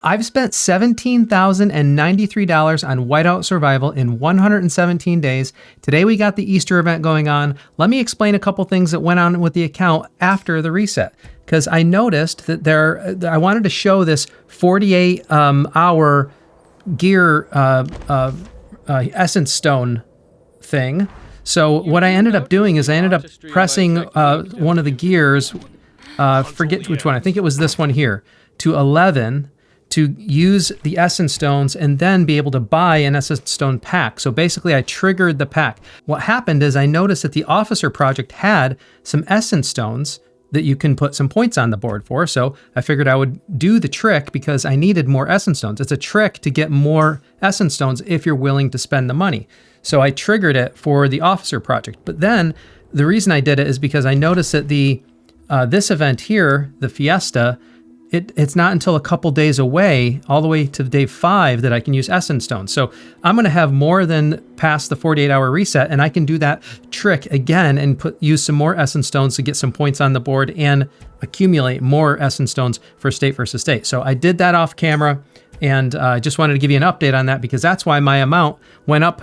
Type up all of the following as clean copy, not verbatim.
I've spent $17,093 on Whiteout Survival in 117 days. Today we got the Easter event going on. Let me explain a couple things that went on with the account after the reset, because I noticed that I wanted to show this 48-hour gear essence stone thing. So what I ended up doing is I ended up pressing one of the gears, forget which one, I think it was this one here, to 11, to use the essence stones and then be able to buy an essence stone pack. So basically I triggered the pack. What happened is I noticed that the officer project had some essence stones that you can put some points on the board for. So I figured I would do the trick because I needed more essence stones. It's a trick to get more essence stones if you're willing to spend the money. So I triggered it for the officer project. But then the reason I did it is because I noticed that this event here, the Fiesta, it's not until a couple days away, all the way to day 5, that I can use essence stones. So I'm going to have more than past the 48-hour reset, and I can do that trick again and use some more essence stones to get some points on the board and accumulate more essence stones for state versus state. So I did that off camera, and I just wanted to give you an update on that because that's why my amount went up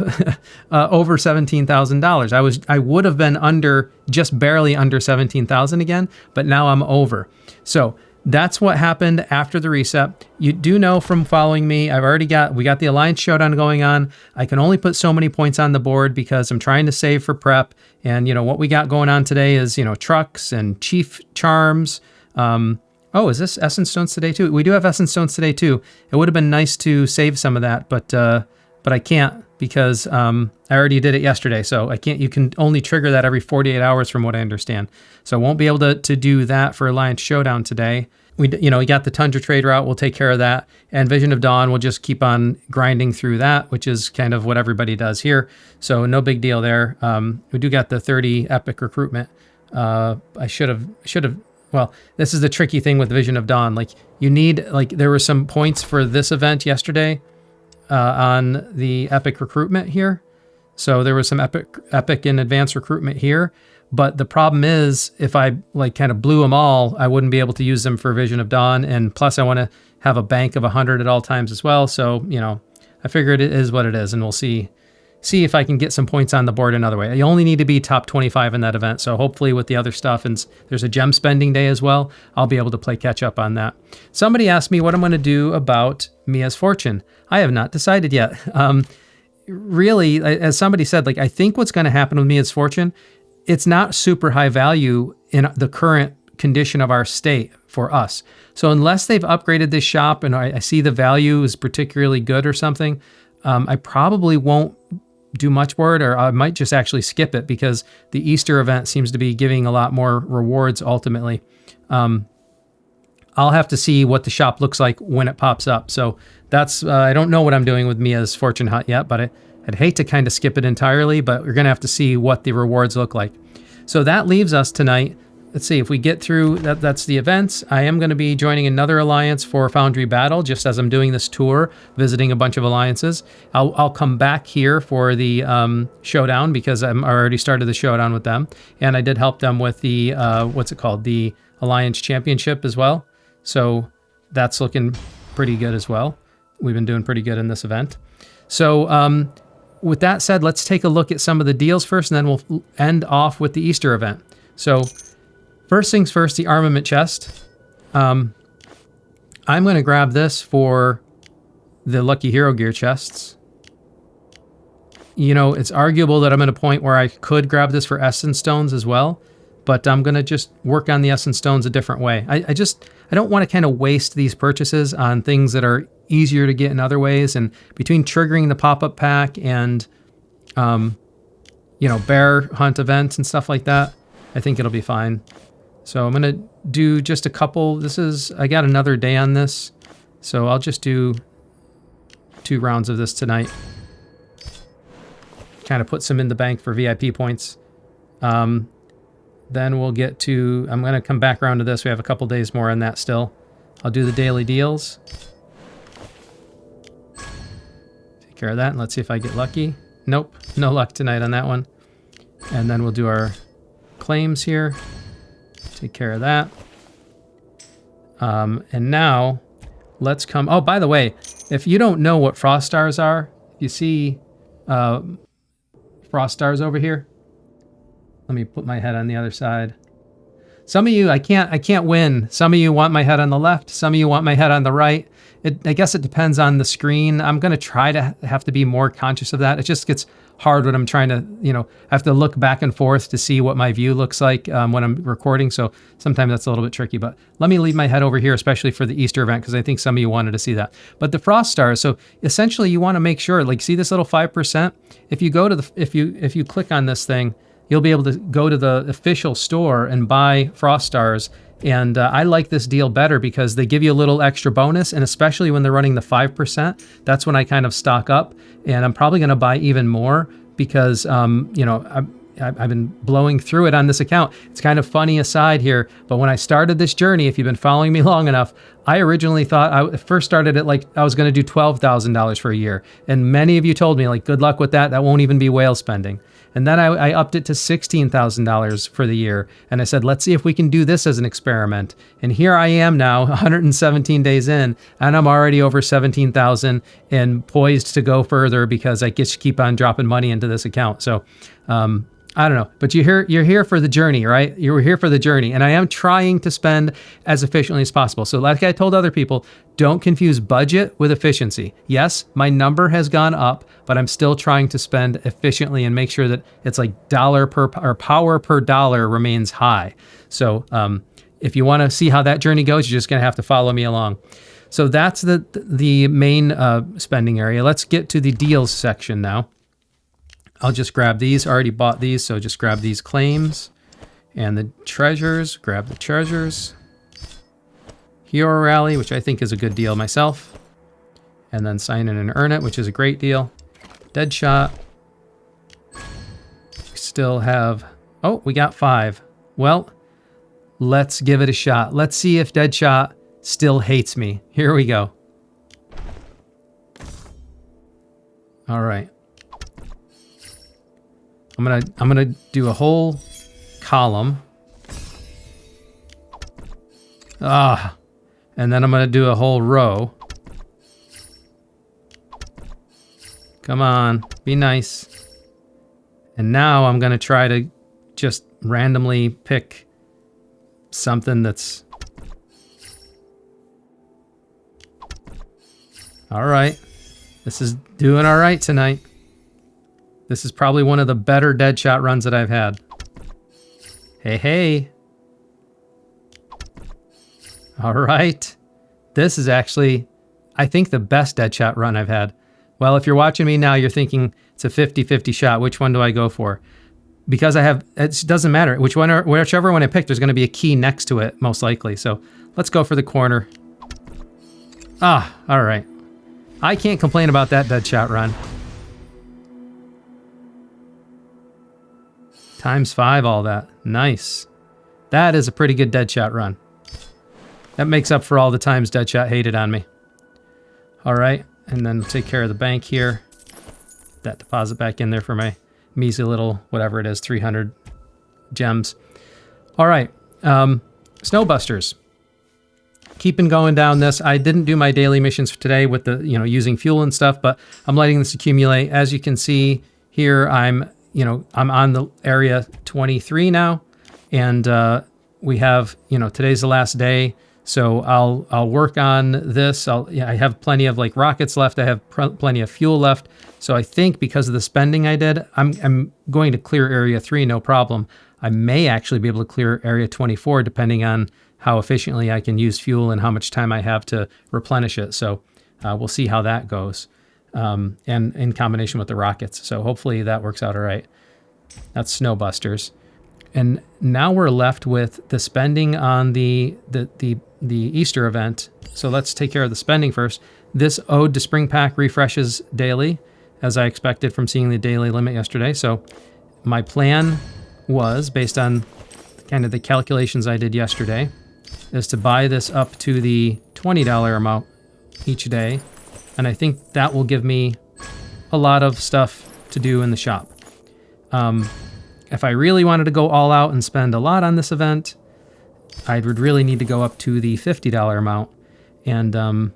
over $17,000. I would have been just barely under 17,000 again, but now I'm over. So that's what happened after the reset. You do know from following me, we got the Alliance Showdown going on. I can only put so many points on the board because I'm trying to save for prep. And what we got going on today is, trucks and chief charms. Oh, is this essence stones today too? We do have essence stones today too. It would have been nice to save some of that, but I can't because I already did it yesterday. So I can't. You can only trigger that every 48 hours from what I understand. So I won't be able to do that for Alliance Showdown today. We got the Tundra trade route. We'll take care of that. And Vision of Dawn, we'll just keep on grinding through that, which is kind of what everybody does here. So no big deal there. We do got the 30 epic recruitment. I should have. Well, this is the tricky thing with Vision of Dawn. There were some points for this event yesterday on the epic recruitment here. So there was some epic and advanced recruitment here. But the problem is, if I kind of blew them all, I wouldn't be able to use them for Vision of Dawn. And plus, I want to have a bank of 100 at all times as well. So, I figured it is what it is, and we'll see if I can get some points on the board another way. You only need to be top 25 in that event. So hopefully with the other stuff, and there's a gem spending day as well, I'll be able to play catch up on that. Somebody asked me what I'm going to do about Mia's Fortune. I have not decided yet. Really, as somebody said, I think what's going to happen with Mia's Fortune, it's not super high value in the current condition of our state for us. So unless they've upgraded this shop and I see the value is particularly good or something, I probably won't do much for it, or I might just actually skip it because the Easter event seems to be giving a lot more rewards ultimately. I'll have to see what the shop looks like when it pops up. So that's, I don't know what I'm doing with Mia's Fortune Hut yet, but I'd hate to kind of skip it entirely, but we're going to have to see what the rewards look like. So that leaves us tonight. Let's see if we get through that. That's the events. I am going to be joining another alliance for Foundry Battle, just as I'm doing this tour, visiting a bunch of alliances. I'll come back here for the showdown because I already started the showdown with them. And I did help them with the, the Alliance Championship as well. So that's looking pretty good as well. We've been doing pretty good in this event. So, with that said, let's take a look at some of the deals first, and then we'll end off with the Easter event. So first things first, the armament chest. I'm going to grab this for the Lucky Hero Gear chests. It's arguable that I'm at a point where I could grab this for Essence Stones as well, but I'm going to just work on the Essence Stones a different way. I don't want to kind of waste these purchases on things that are easier to get in other ways, and between triggering the pop-up pack and bear hunt events and stuff like that, I think it'll be fine. So I'm gonna do just a couple. I got another day on this, so I'll just do 2 rounds of this tonight, kind of put some in the bank for VIP points. Then we'll get to, I'm gonna come back around to this. We have a couple days more on that still. I'll do the daily deals. Care of that, and let's see if I get lucky. Nope, no luck tonight on that one. And then we'll do our claims here. Take care of that. And now let's come. Oh, by the way, if you don't know what frost stars are, you see frost stars over here. Let me put my head on the other side. Some of you, I can't win. Some of you want my head on the left. Some of you want my head on the right. I guess it depends on the screen. I'm going to try to have to be more conscious of that. It just gets hard when I'm trying to, I have to look back and forth to see what my view looks like when I'm recording. So sometimes that's a little bit tricky, but let me leave my head over here, especially for the Easter event, because I think some of you wanted to see that. But the frost stars, so essentially you want to make sure, like, see this little 5%? If you go to if you click on this thing, you'll be able to go to the official store and buy frost stars. And I like this deal better because they give you a little extra bonus, and especially when they're running the 5%, that's when I kind of stock up. And I'm probably going to buy even more because, I've been blowing through it on this account. It's kind of funny aside here, but when I started this journey, if you've been following me long enough, I originally thought I first started it like I was going to do $12,000 for a year. And many of you told me, like, good luck with that. That won't even be whale spending. And then I upped it to $16,000 for the year. And I said, let's see if we can do this as an experiment. And here I am now, 117 days in, and I'm already over 17,000 and poised to go further because I just keep on dropping money into this account. So, I don't know, but you're here for the journey, right? You're here for the journey. And I am trying to spend as efficiently as possible. So like I told other people, don't confuse budget with efficiency. Yes, my number has gone up, but I'm still trying to spend efficiently and make sure that it's like power per dollar remains high. So if you want to see how that journey goes, you're just going to have to follow me along. So that's the main spending area. Let's get to the deals section now. I'll just grab these. I already bought these, so just grab these claims and the treasures. Grab the treasures. Hero Rally, which I think is a good deal myself. And then sign in and earn it, which is a great deal. Deadshot. Still have... Oh, we got 5. Well, let's give it a shot. Let's see if Deadshot still hates me. Here we go. All right. I'm gonna do a whole column. And then I'm gonna do a whole row. Come on, be nice. And now I'm gonna try to just randomly pick something that's... All right, this is doing all right tonight. This is probably one of the better Deadshot runs that I've had. Hey. All right. This is actually, I think, the best Deadshot run I've had. Well, if you're watching me now, you're thinking it's a 50-50 shot. Which one do I go for? Because it doesn't matter. Whichever one I pick, there's going to be a key next to it, most likely. So let's go for the corner. All right. I can't complain about that Deadshot run. ×5, all that. Nice. That is a pretty good Deadshot run. That makes up for all the times Deadshot hated on me. All right, and then take care of the bank here. That deposit back in there for my measly little, whatever it is, 300 gems. All right, Snowbusters. Keeping going down this. I didn't do my daily missions for today with the, using fuel and stuff, but I'm letting this accumulate. As you can see here, I'm on the area 23 now, and we have, today's the last day, so I'll work on this. I have plenty of like rockets left. I have plenty of fuel left. So I think because of the spending I did, I'm going to clear area 3, no problem. I may actually be able to clear area 24 depending on how efficiently I can use fuel and how much time I have to replenish it. So we'll see how that goes. And in combination with the rockets. So hopefully that works out all right. That's Snowbusters. And now we're left with the spending on the Easter event. So let's take care of the spending first. This Ode to Spring Pack refreshes daily, as I expected from seeing the daily limit yesterday. So my plan was, based on kind of the calculations I did yesterday, is to buy this up to the $20 amount each day. And I think that will give me a lot of stuff to do in the shop. If I really wanted to go all out and spend a lot on this event, I would really need to go up to the $50 amount. And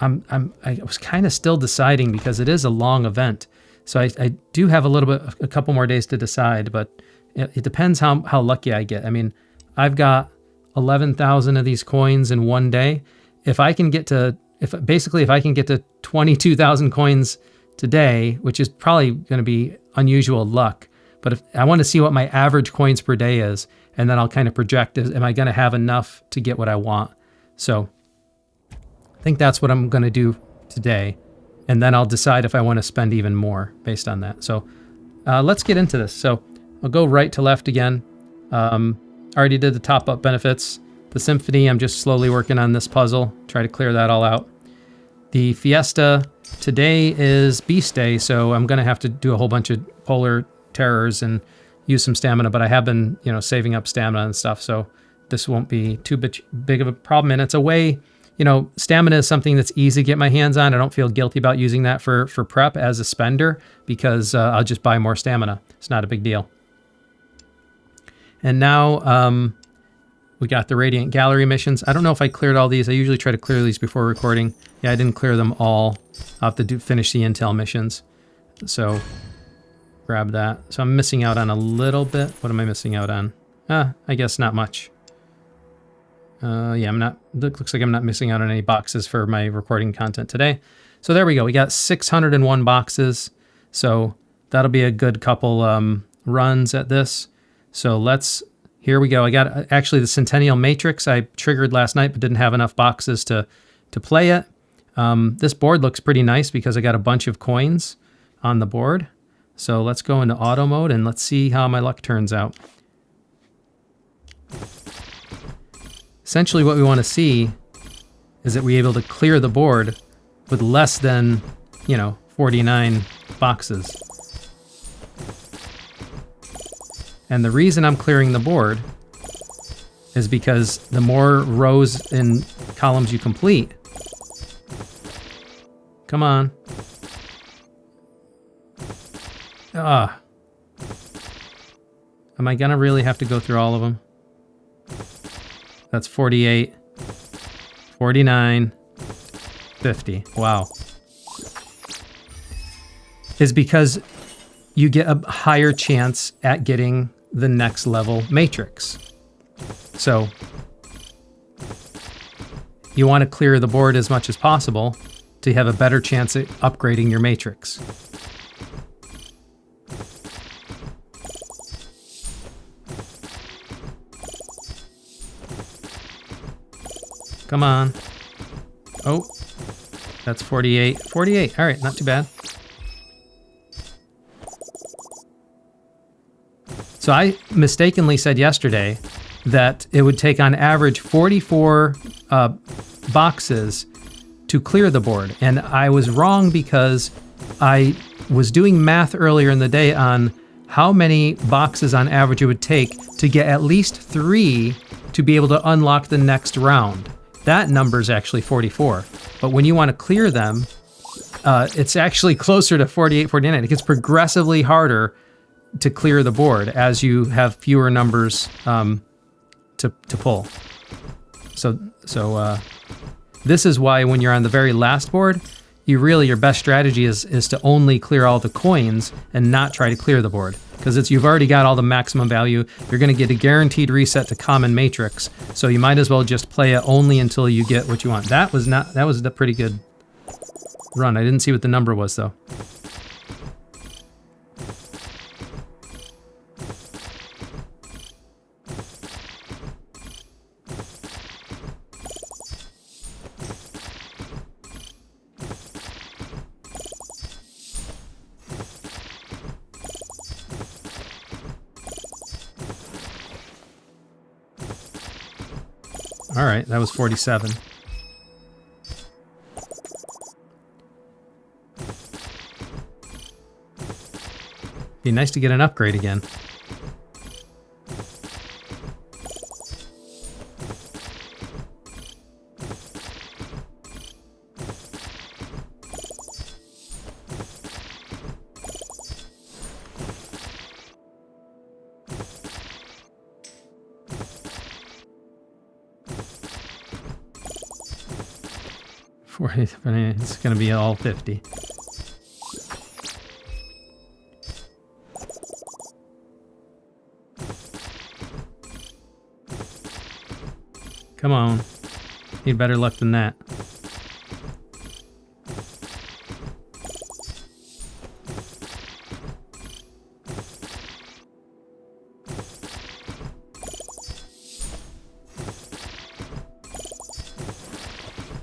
I was kind of still deciding because it is a long event. So I do have a couple more days to decide, but it depends how lucky I get. I mean, I've got 11,000 of these coins in one day. If I can get to, if I can get to 22,000 coins today, which is probably going to be unusual luck, but if I want to see what my average coins per day is, and then I'll kind of project, am I going to have enough to get what I want? So I think that's what I'm going to do today. And then I'll decide if I want to spend even more based on that. So let's get into this. So I'll go right to left again. Already did the top up benefits. The Symphony, I'm just slowly working on this puzzle. Try to clear that all out. The Fiesta, today is Beast Day, so I'm going to have to do a whole bunch of Polar Terrors and use some stamina, but I have been, saving up stamina and stuff, so this won't be too big of a problem. And it's a way, stamina is something that's easy to get my hands on. I don't feel guilty about using that for prep as a spender because I'll just buy more stamina. It's not a big deal. And now we got the Radiant Gallery missions. I don't know if I cleared all these. I usually try to clear these before recording. Yeah, I didn't clear them all. I'll have to finish the intel missions. So grab that. So I'm missing out on a little bit. What am I missing out on? I guess not much. Yeah, I'm not, looks like I'm not missing out on any boxes for my recording content today. So there we go. We got 601 boxes. So that'll be a good couple runs at this. So here we go. I got actually the Centennial Matrix I triggered last night, but didn't have enough boxes to play it. This board looks pretty nice because I got a bunch of coins on the board. So let's go into auto mode and let's see how my luck turns out. Essentially what we want to see is that we're able to clear the board with less than, 49 boxes. And the reason I'm clearing the board is because the more rows and columns you complete, come on. Am I gonna really have to go through all of them? That's 48, 49, 50. Wow. Is because you get a higher chance at getting the next level matrix. So you want to clear the board as much as possible to have a better chance at upgrading your matrix. Come on. Oh, that's 48. 48. All right, not too bad. So I mistakenly said yesterday that it would take on average 44 boxes to clear the board. And I was wrong because I was doing math earlier in the day on how many boxes on average it would take to get at least 3 to be able to unlock the next round. That number is actually 44. But when you want to clear them, it's actually closer to 48, 49. It gets progressively harder to clear the board as you have fewer numbers to pull. So this is why when you're on the very last board, your best strategy is to only clear all the coins and not try to clear the board. Because you've already got all the maximum value. You're going to get a guaranteed reset to common matrix. So you might as well just play it only until you get what you want. That was a pretty good run. I didn't see what the number was though. All right, that was 47. Be nice to get an upgrade again. 40, it's going to be all 50. Come on. Need better luck than that.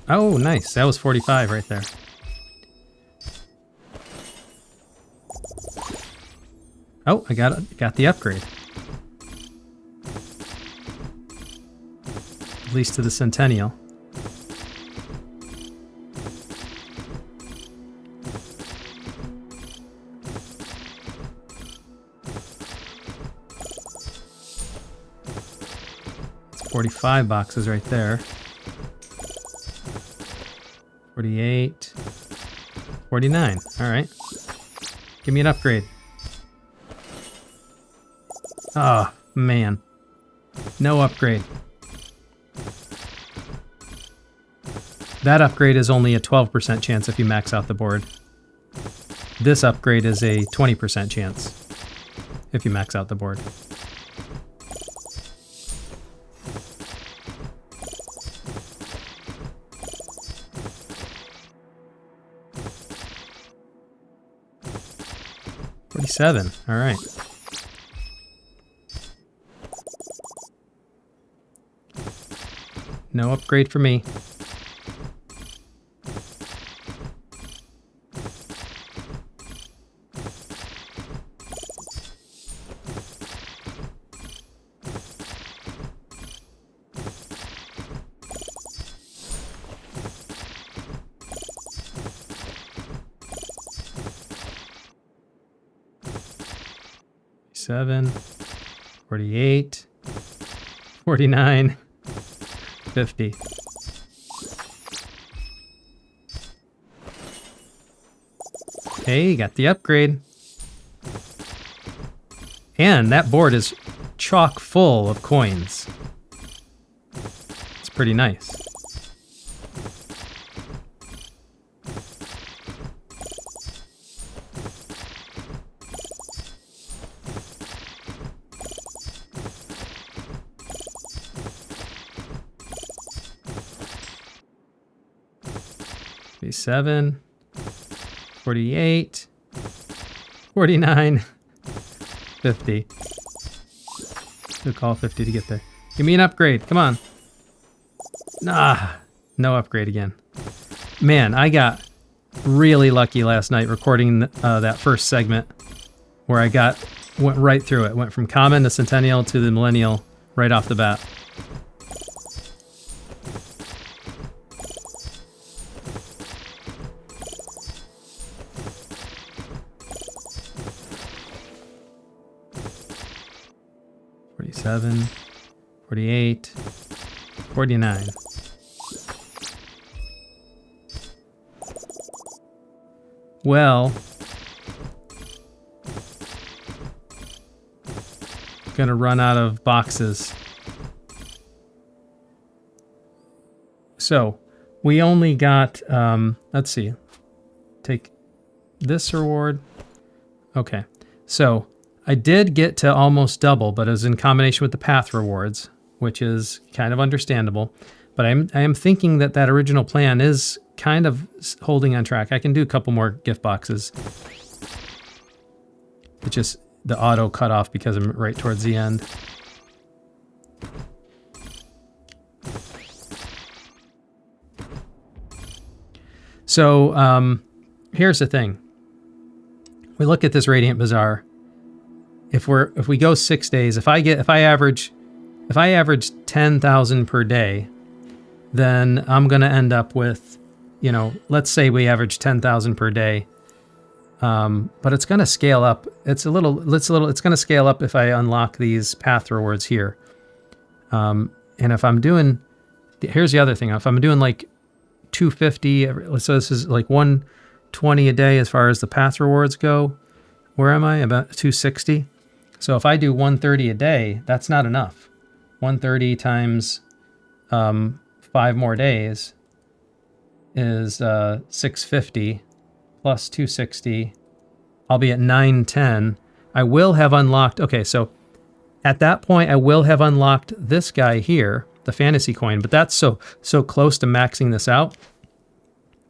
Oh, nice. That was 45 right there. Oh, I got the upgrade. At least to the Centennial. It's 45 boxes right there. 48. 49. All right. Give me an upgrade. Oh, man. No upgrade. That upgrade is only a 12% chance if you max out the board. This upgrade is a 20% chance if you max out the board. $47. All right. No upgrade for me. $47, 48, 49, 50. Hey, got the upgrade. And that board is chock full of coins. It's pretty nice. $47, 48, 49, 50. Took all 50 to get there. Give me an upgrade. Come on. Nah, no upgrade again. Man, I got really lucky last night recording that first segment where I went right through it. Went from common to Centennial to the Millennial right off the bat. $47, 48, 49. Well, gonna run out of boxes. So we only got, let's see, take this reward. Okay, so I did get to almost double, but it was in combination with the path rewards, which is kind of understandable. But I am thinking that original plan is kind of holding on track. I can do a couple more gift boxes. It's just the auto cut off because I'm right towards the end. So here's the thing. We look at this Radiant Bazaar. If we go 6 days, if I average 10,000 per day, then I'm gonna end up with, let's say we average 10,000 per day. But it's gonna scale up. It's gonna scale up if I unlock these path rewards here. And if I'm doing, here's the other thing. If I'm doing like 250, so this is like 120 a day as far as the path rewards go. Where am I? About 260. So if I do 130 a day, that's not enough. 130 times 5 more days is 650 plus 260. I'll be at 910. I will have unlocked... Okay, so at that point, I will have unlocked this guy here, the fantasy coin, but that's so close to maxing this out,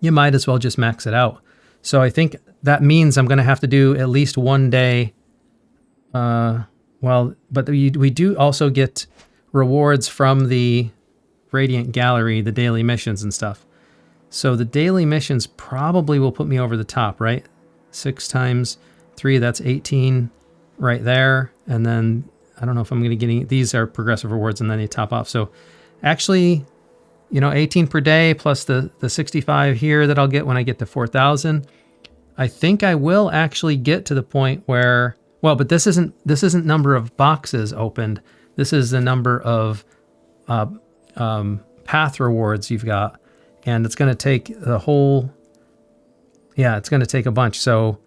you might as well just max it out. So I think that means I'm going to have to do at least one day. Well, but we do also get rewards from the Radiant Gallery, the daily missions and stuff. So the daily missions probably will put me over the top, right? 6 times 3, that's 18 right there. And then I don't know if I'm going to get any, these are progressive rewards and then they top off. So actually, you know, 18 per day plus the 65 here that I'll get when I get to 4,000. I think I will actually get to the point where, well, but this isn't number of boxes opened. This is the number of path rewards you've got. And it's going to take the whole, yeah, it's going to take a bunch. So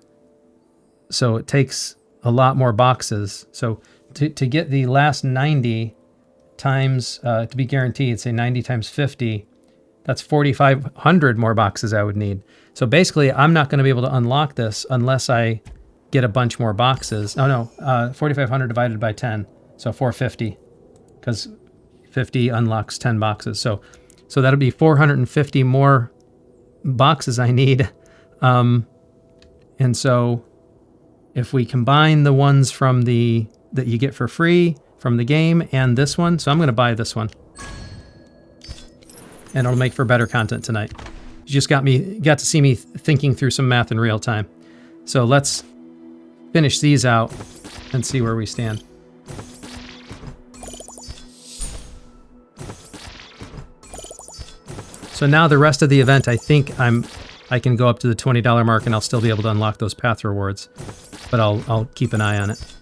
it takes a lot more boxes. So to get the last 90 times, to be guaranteed, say 90 times 50, that's 4,500 more boxes I would need. So basically, I'm not going to be able to unlock this unless I get a bunch more boxes. Oh no, 4,500 divided by 10, so 450, because 50 unlocks 10 boxes. So that'll be 450 more boxes I need. And so if we combine the ones from that you get for free from the game and this one, so I'm going to buy this one. And it'll make for better content tonight. You just got to see me thinking through some math in real time. So let's finish these out and see where we stand. So now the rest of the event, I think I can go up to the $20 mark and I'll still be able to unlock those path rewards. But I'll keep an eye on it.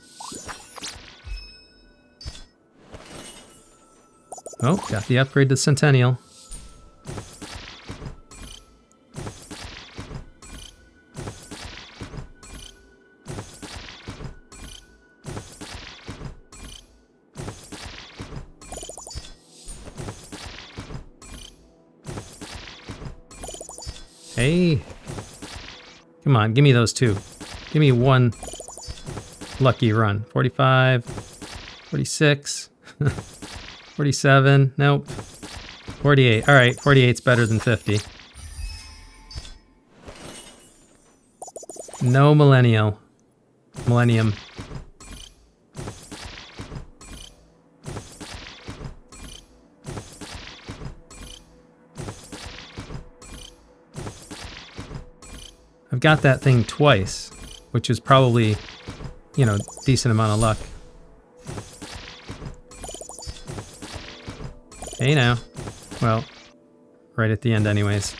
Oh, got the upgrade to Centennial. Hey, come on, give me those two. Give me one lucky run. 45, 46, 47, nope. 48, all right, 48's better than 50. No millennium. I've got that thing twice, which is probably, you know, decent amount of luck. Hey now. Well, right at the end anyways.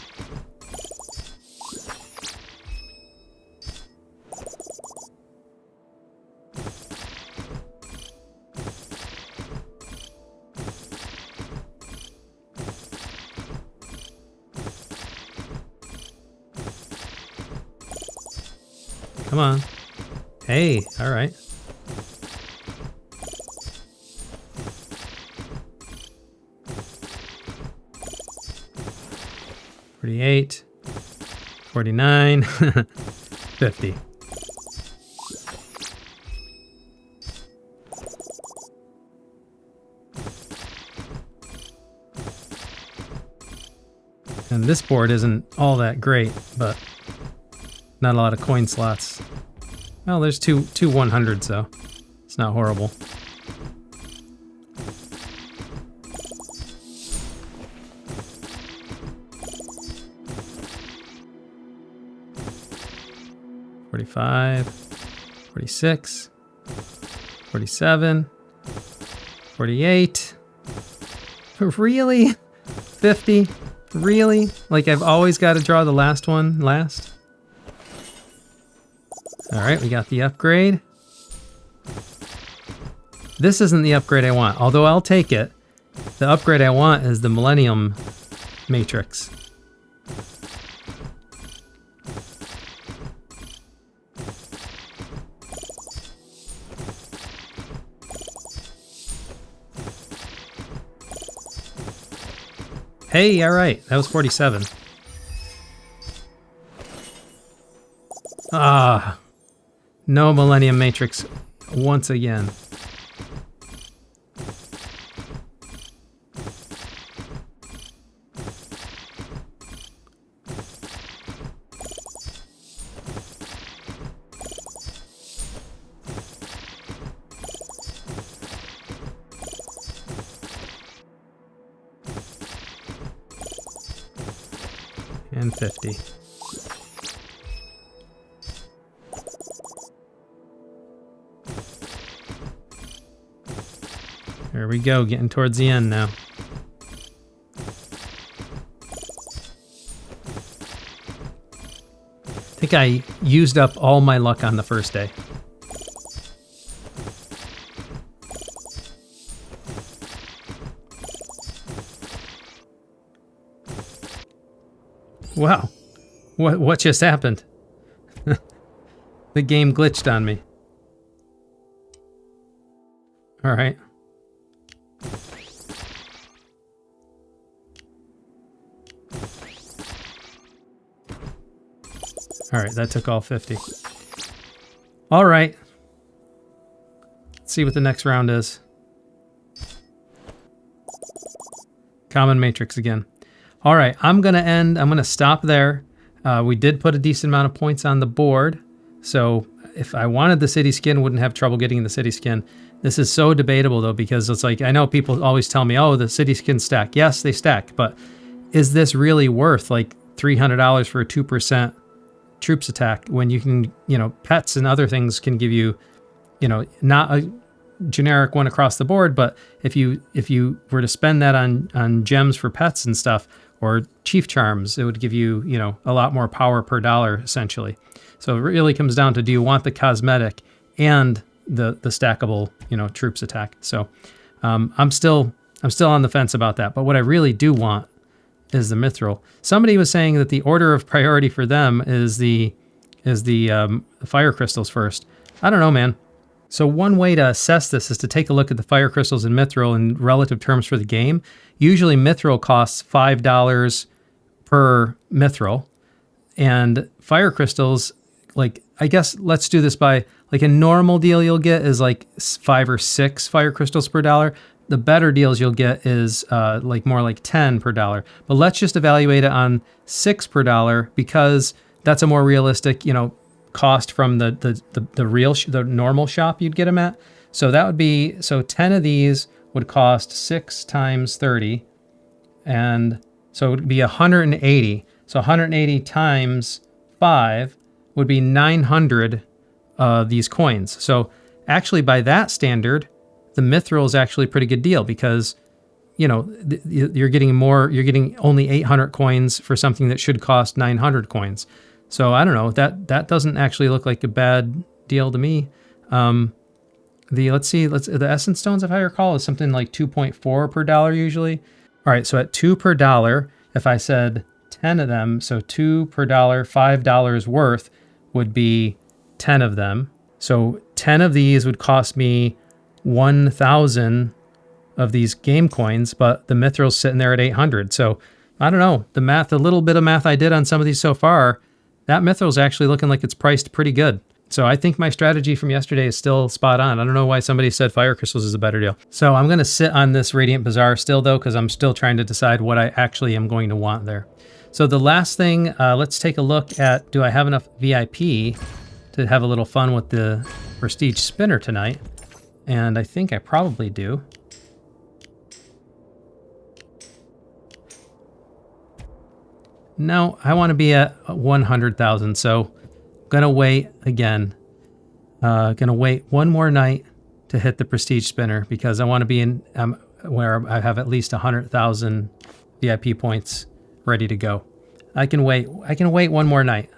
Come on. Hey, all right. $48, $49, $50. And this board isn't all that great, but not a lot of coin slots. Well, there's two 100s though. It's not horrible. $45, $46, $47, $48. Really? $50? Really? Like I've always got to draw the last one last? All right, we got the upgrade. This isn't the upgrade I want, although I'll take it. The upgrade I want is the Millennium Matrix. Hey, all right, that was 47. Ah, no Millennium Matrix once again. And 50. There we go, getting towards the end now. I think I used up all my luck on the first day. Wow. What just happened? The game glitched on me. All right. All right, that took all 50. All right. Let's see what the next round is. Common Matrix again. All right, I'm going to stop there. We did put a decent amount of points on the board. So if I wanted the city skin, wouldn't have trouble getting the city skin. This is so debatable though, because it's like, I know people always tell me, oh, the city skins stack. Yes, they stack, but is this really worth like $300 for a 2% troops attack when you can, you know, pets and other things can give you, you know, not a generic one across the board, but if you were to spend that on gems for pets and stuff, or chief charms, it would give you, you know, a lot more power per dollar essentially. So it really comes down to, do you want the cosmetic and the stackable, you know, troops attack? So I'm still on the fence about that. But what I really do want is the mithril. Somebody was saying that the order of priority for them is the fire crystals first. I don't know, man. So one way to assess this is to take a look at the fire crystals and mithril in relative terms for the game. Usually mithril costs $5 per mithril, and fire crystals, like, I guess let's do this by, like, a normal deal you'll get is like 5 or 6 fire crystals per dollar. The better deals you'll get is like more like 10 per dollar. But let's just evaluate it on 6 per dollar, because that's a more realistic, you know, cost from the normal shop you'd get them at. So that would be, so 10 of these would cost 6 times 30, and so it would be 180. So 180 times 5 would be 900 these coins. So actually, by that standard, the mithril is actually a pretty good deal, because, you know, you're getting more. You're getting only 800 coins for something that should cost 900 coins. So I don't know, that doesn't actually look like a bad deal to me. The essence stones, if I recall, is something like 2.4 per dollar usually. All right, so at 2 per dollar, if I said 10 of them, so 2 per dollar, $5 worth would be 10 of them. So 10 of these would cost me 1,000 of these game coins, but the mithril's sitting there at 800. So I don't know, the little bit of math I did on some of these so far, that mithril's actually looking like it's priced pretty good. So I think my strategy from yesterday is still spot on. I don't know why somebody said fire crystals is a better deal. So I'm going to sit on this Radiant Bazaar still though, because I'm still trying to decide what I actually am going to want there. So the last thing, let's take a look at, do I have enough VIP to have a little fun with the Prestige Spinner tonight? And I think I probably do. No, I want to be at 100,000, so gonna wait again. Gonna wait one more night to hit the Prestige Spinner, because I want to be in where I have at least 100,000 VIP points ready to go. I can wait one more night.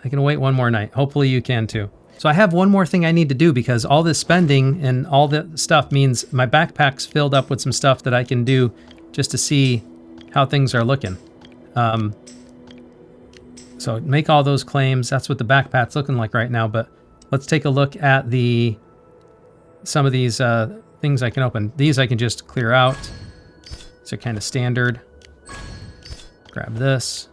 Hopefully you can too. So I have one more thing I need to do, because all this spending and all that stuff means my backpack's filled up with some stuff that I can do just to see how things are looking. So make all those claims. That's what the backpack's looking like right now. But let's take a look at some of these things I can open. These I can just clear out. These are kind of standard. Grab this.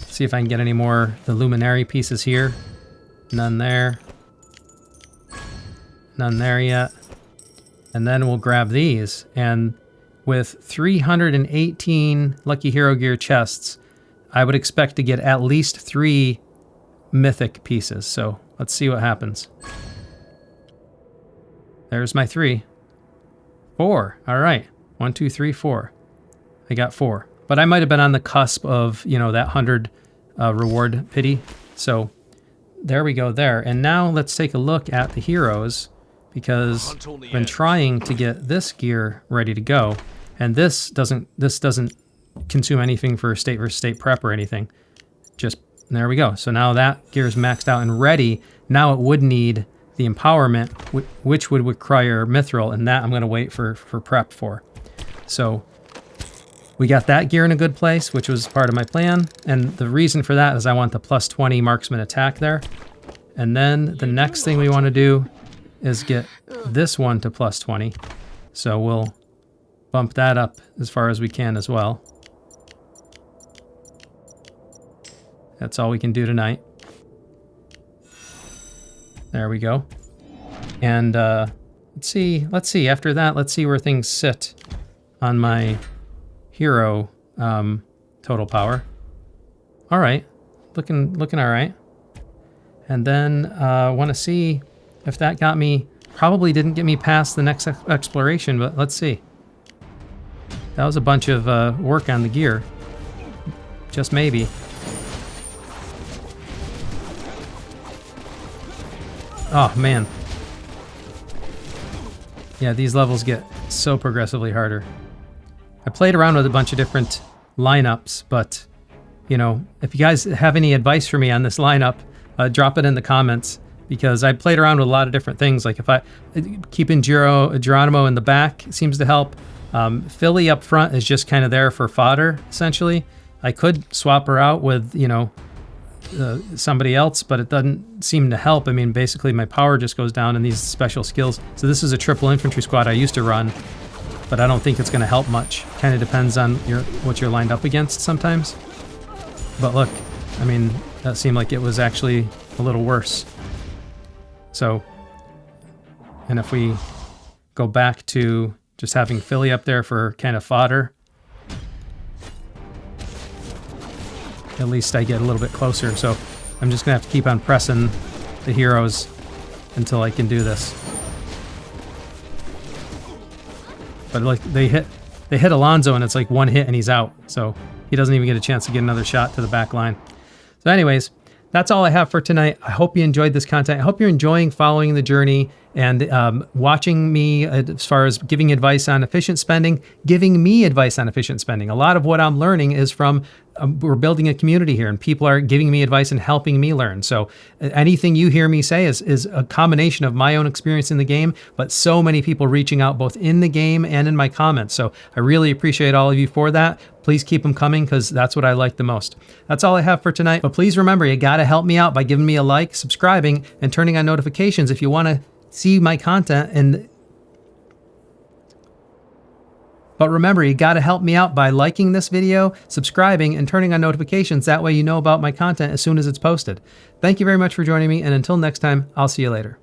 See if I can get any more the luminary pieces here. None there. None there yet. And then we'll grab these. And with 318 Lucky Hero Gear chests, I would expect to get at least 3 mythic pieces. So let's see what happens. There's my 3. 4. All right. 1, 2, 3, 4. I got 4. But I might have been on the cusp of, you know, that 100 reward pity. So there we go there. And now let's take a look at the heroes, because I've been trying to get this gear ready to go. And this doesn't consume anything for state versus state prep or anything. Just, there we go. So now that gear is maxed out and ready. Now it would need the empowerment, which would require mithril, and that I'm going to wait for prep for. So we got that gear in a good place, which was part of my plan. And the reason for that is I want the plus 20 marksman attack there. And then the next thing we want to do is get this one to plus 20. So we'll bump that up as far as we can as well. That's all we can do tonight. There we go. And let's see. After that, let's see where things sit on my hero total power. All right, looking all right. And then want to see if that got me. Probably didn't get me past the next exploration, but let's see. That was a bunch of work on the gear. Just maybe. Oh, man. Yeah, these levels get so progressively harder. I played around with a bunch of different lineups, but, you know, if you guys have any advice for me on this lineup, drop it in the comments, because I played around with a lot of different things. Like if I keeping Geronimo in the back seems to help. Philly up front is just kind of there for fodder, essentially. I could swap her out with, you know, somebody else, but it doesn't seem to help. I mean, basically my power just goes down in these special skills. So this is a triple infantry squad I used to run, but I don't think it's going to help much. Kind of depends on what you're lined up against sometimes. But look, I mean, that seemed like it was actually a little worse. So, and if we go back to just having Philly up there for kind of fodder, at least I get a little bit closer. So I'm just gonna have to keep on pressing the heroes until I can do this. But like they hit Alonzo and it's like one hit and he's out. So he doesn't even get a chance to get another shot to the back line. So anyways, that's all I have for tonight. I hope you enjoyed this content. I hope you're enjoying following the journey and watching me as far as giving advice on efficient spending, giving me advice on efficient spending. A lot of what I'm learning is from, we're building a community here and people are giving me advice and helping me learn. So anything you hear me say is a combination of my own experience in the game, but so many people reaching out both in the game and in my comments. So I really appreciate all of you for that. Please keep them coming because that's what I like the most. That's all I have for tonight. But please remember, you got to help me out by giving me a like, subscribing, and turning on notifications if you want to see my content. But remember, you got to help me out by liking this video, subscribing, and turning on notifications. That way you know about my content as soon as it's posted. Thank you very much for joining me, and until next time, I'll see you later.